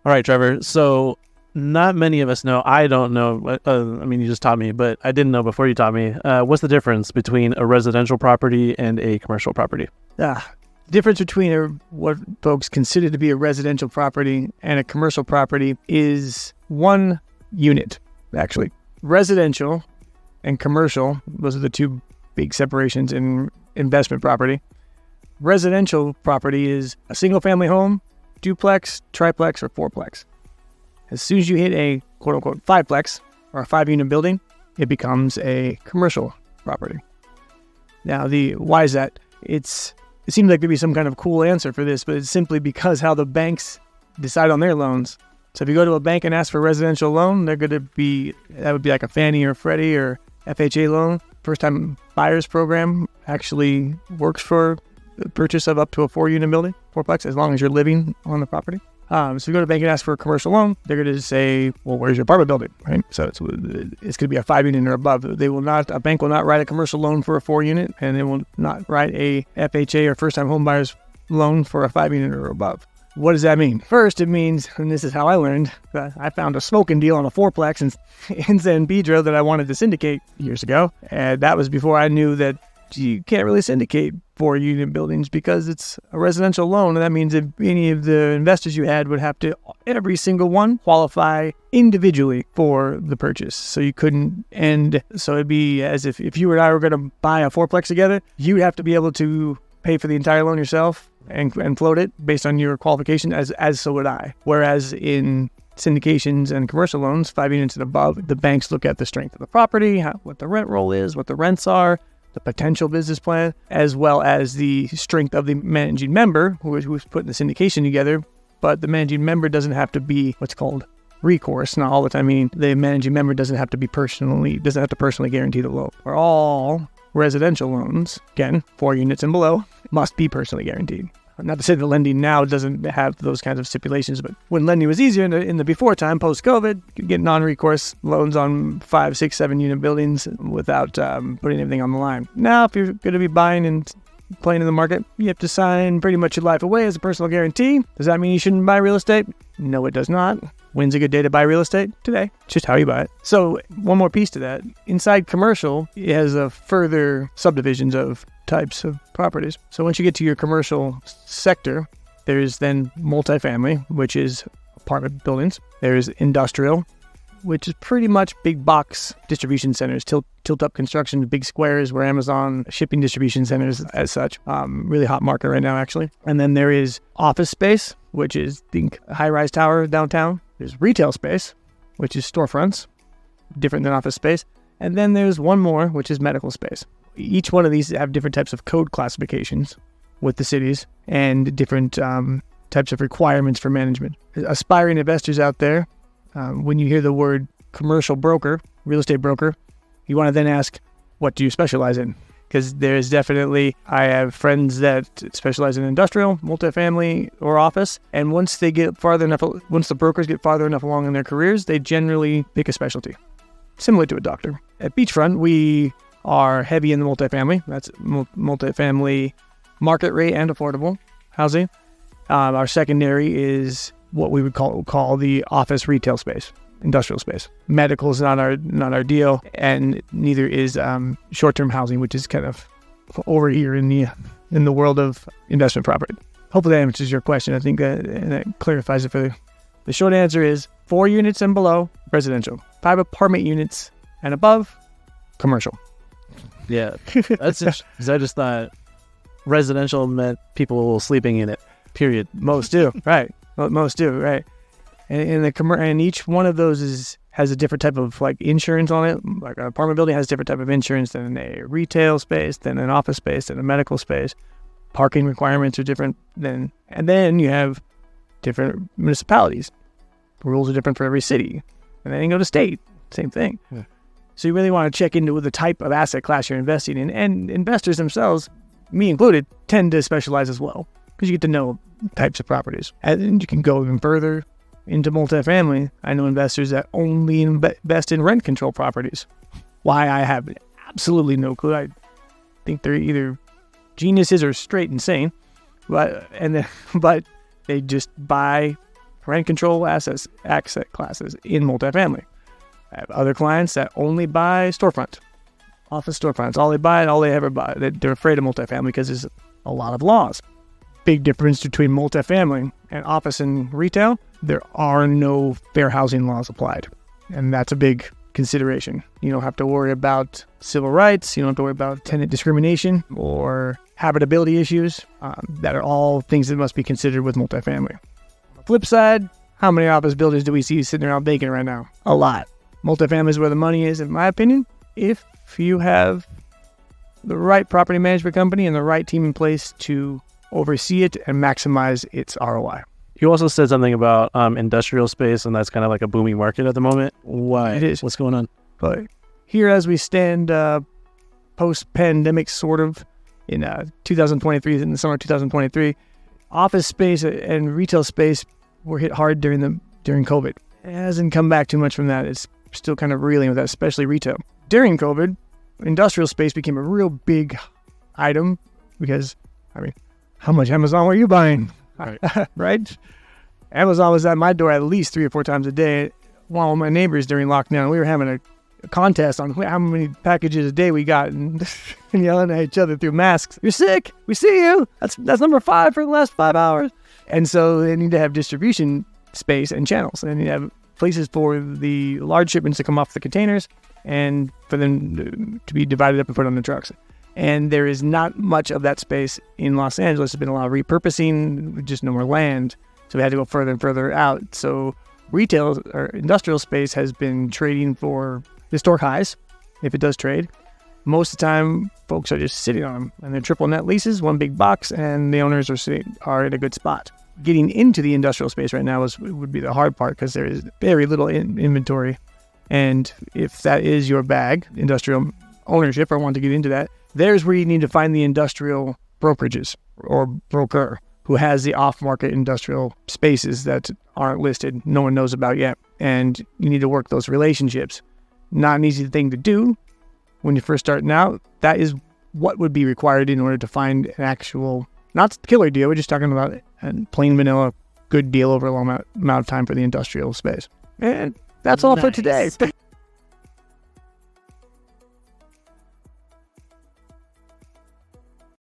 All right, Trevor. So not many of us know. I don't know. You just taught me, but I didn't know before you taught me. What's the difference between a residential property and a commercial property? The difference between what folks consider to be a residential property and a commercial property is one unit, actually. Residential and commercial, those are the two big separations in investment property. Residential property is a single-family home, duplex, triplex, or fourplex. As soon as you hit a quote-unquote fiveplex, or a 5-unit building, it becomes a commercial property. Now, why is that? It seems like there'd be some kind of cool answer for this, but it's simply because how the banks decide on their loans. So if you go to a bank and ask for a residential loan, that would be like a Fannie or Freddie or FHA loan. First-time buyers program actually works for the purchase of up to a 4-unit building, fourplex, as long as you're living on the property. So if you go to the bank and ask for a commercial loan, they're going to say, well, where's your apartment building, right? So it's going to be a 5-unit or above. A bank will not write a commercial loan for a 4-unit, and they will not write a FHA or first-time home buyers loan for a 5-unit or above. What does that mean? First, it means, and this is how I learned, I found a smoking deal on a fourplex in San Pedro that I wanted to syndicate years ago. And that was before I knew that you can't really syndicate 4-unit buildings because it's a residential loan. And that means if any of the investors you had would have to, every single one, qualify individually for the purchase. So you couldn't, and so it'd be as if you and I were going to buy a fourplex together, you'd have to be able to pay for the entire loan yourself and float it based on your qualification, as so would I. Whereas in syndications and commercial loans, 5 units and above, the banks look at the strength of the property, what the rent roll is, what the rents are, the potential business plan, as well as the strength of the managing member who's putting the syndication together. But the managing member doesn't have to be what's called recourse. Not all the time, meaning the managing member doesn't have to personally guarantee the loan. For all residential loans, again, 4 units and below, must be personally guaranteed. Not to say that lending now doesn't have those kinds of stipulations, but when lending was easier in the before time, post-COVID, you could get non-recourse loans on 5, 6, 7-unit buildings without putting everything on the line. Now, if you're going to be buying and playing in the market, you have to sign pretty much your life away as a personal guarantee. Does that mean you shouldn't buy real estate? No, it does not. When's a good day to buy real estate? Today. It's just how you buy it. So one more piece to that. Inside commercial, it has a further subdivisions of types of properties. So once you get to your commercial sector, there's then multifamily, which is apartment buildings. There's industrial, which is pretty much big box distribution centers, tilt-up construction, big squares where Amazon shipping distribution centers as such. Really hot market right now, actually. And then there is office space, which is, think, high-rise tower downtown. There's retail space, which is storefronts, different than office space. And then there's one more, which is medical space. Each one of these have different types of code classifications with the cities and different types of requirements for management. Aspiring investors out there, when you hear the word commercial broker, real estate broker, you want to then ask, what do you specialize in? Because there's definitely, I have friends that specialize in industrial, multifamily, or office. And once the brokers get farther enough along in their careers, they generally pick a specialty, similar to a doctor. At Beachfront, we are heavy in the multifamily. That's multifamily market rate and affordable housing. Our secondary is what we would call the office retail space, industrial space. Medical is not our deal, and neither is short-term housing, which is kind of over here in the world of investment property. Hopefully that answers your question. I think that clarifies it for you. The short answer is 4 units and below, residential. 5 apartment units and above, commercial. Yeah, that's interesting, because I just thought residential meant people sleeping in it, period. Most do, right. Most do, right. And each one of those has a different type of insurance on it. Like an apartment building has a different type of insurance than a retail space, than an office space, than a medical space. Parking requirements are different and then you have different municipalities. The rules are different for every city. And then you go to state, same thing. Yeah. So you really want to check into the type of asset class you're investing in. And investors themselves, me included, tend to specialize as well, because you get to know types of properties. And you can go even further into multifamily. I know investors that only invest in rent control properties. Why, I have absolutely no clue. I think they're either geniuses or straight insane. But they just buy rent control asset classes in multifamily. I have other clients that only buy storefront, office storefronts. All they buy and all they ever buy. They're afraid of multifamily because there's a lot of laws. Big difference between multifamily and office and retail. There are no fair housing laws applied. And that's a big consideration. You don't have to worry about civil rights. You don't have to worry about tenant discrimination or habitability issues. That are all things that must be considered with multifamily. On the flip side, how many office buildings do we see sitting around vacant right now? A lot. Multifamily is where the money is, in my opinion, if you have the right property management company and the right team in place to oversee it and maximize its ROI. You also said something about industrial space, and that's kind of like a booming market at the moment. Why? It is. What's going on? But here as we stand, post-pandemic sort of, in 2023, in the summer of 2023, office space and retail space were hit hard during COVID. It hasn't come back too much from that. It's still kind of reeling with that, especially retail. During COVID, industrial space became a real big item because, how much Amazon were you buying? Right. Right? Amazon was at my door at least 3 or 4 times a day. One of my neighbors during lockdown, we were having a contest on how many packages a day we got and yelling at each other through masks. You're sick. We see you. That's number 5 for the last 5 hours. And so they need to have distribution space and channels. And you have places for the large shipments to come off the containers and for them to be divided up and put on the trucks. And there is not much of that space in Los Angeles. There's been a lot of repurposing, just no more land. So we had to go further and further out. So retail or industrial space has been trading for historic highs, if it does trade. Most of the time, folks are just sitting on them. And they're triple net leases, one big box, and the owners are in a good spot. Getting into the industrial space right now would be the hard part because there is very little inventory. And if that is your bag, industrial ownership, or want to get into that, there's where you need to find the industrial brokerages or broker who has the off-market industrial spaces that aren't listed, no one knows about yet. And you need to work those relationships. Not an easy thing to do when you're first starting out. That is what would be required in order to find an actual, not killer deal, we're just talking about a plain vanilla good deal over a long amount of time for the industrial space. And that's all for today.